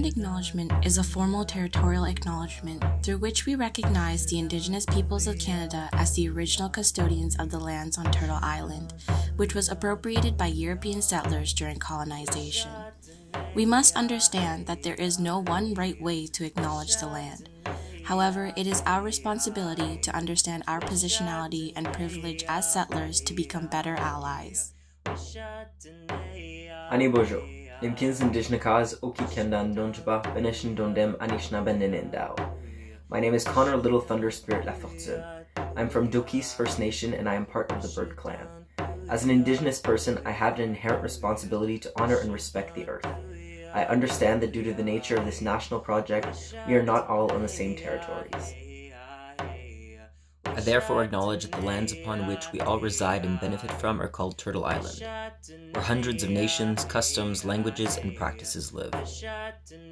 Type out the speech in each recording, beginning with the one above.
land acknowledgement is a formal territorial acknowledgement through which we recognize the Indigenous peoples of Canada as the original custodians of the lands on Turtle Island, which was appropriated by European settlers during colonization. We must understand that there is no one right way to acknowledge the land. However, it is our responsibility to understand our positionality and privilege as settlers to become better allies. Ani bojo, Nimkins Indigenous Oki Kendan Donjaba Benishin Dondem Anishna Beninindao. My name is Connor Little Thunder Spirit Lafortune. I'm from Dokis First Nation and I am part of the Bird Clan. As an Indigenous person, I have an inherent responsibility to honor and respect the earth. I understand that due to the nature of this national project, we are not all on the same territories. I therefore acknowledge that the lands upon which we all reside and benefit from are called Turtle Island, where hundreds of nations, customs, languages, and practices live.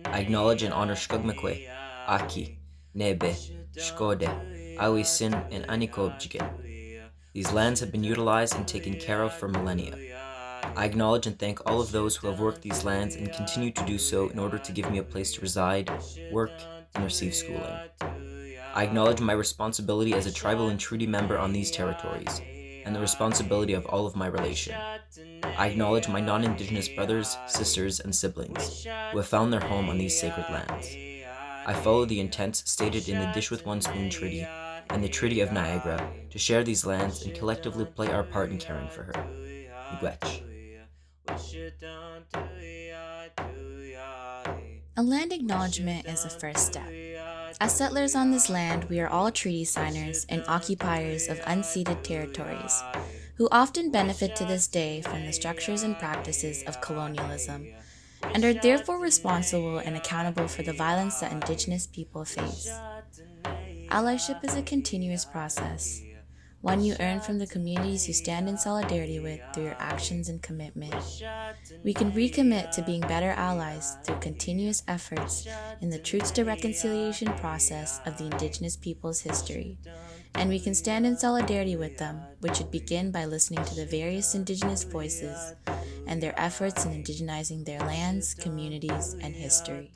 I acknowledge and honor Shkogmakwe, Aki, Nebe, Shkode, Awisin, and Anikobjikin. These lands have been utilized and taken care of for millennia. I acknowledge and thank all of those who have worked these lands and continue to do so in order to give me a place to reside, work, and receive schooling. I acknowledge my responsibility as a tribal and treaty member on these territories, and the responsibility of all of my relation. I acknowledge my non-Indigenous brothers, sisters, and siblings who have found their home on these sacred lands. I follow the intents stated in the Dish with One Spoon Treaty and the Treaty of Niagara to share these lands and collectively play our part in caring for her. Miigwech. A land acknowledgement is a first step. As settlers on this land, we are all treaty signers and occupiers of unceded territories, who often benefit to this day from the structures and practices of colonialism, and are therefore responsible and accountable for the violence that Indigenous people face. Allyship is a continuous process, one you earn from the communities you stand in solidarity with through your actions and commitment. We can recommit to being better allies through continuous efforts in the Truths to Reconciliation process of the Indigenous people's history. And we can stand in solidarity with them, which would begin by listening to the various Indigenous voices and their efforts in indigenizing their lands, communities, and history.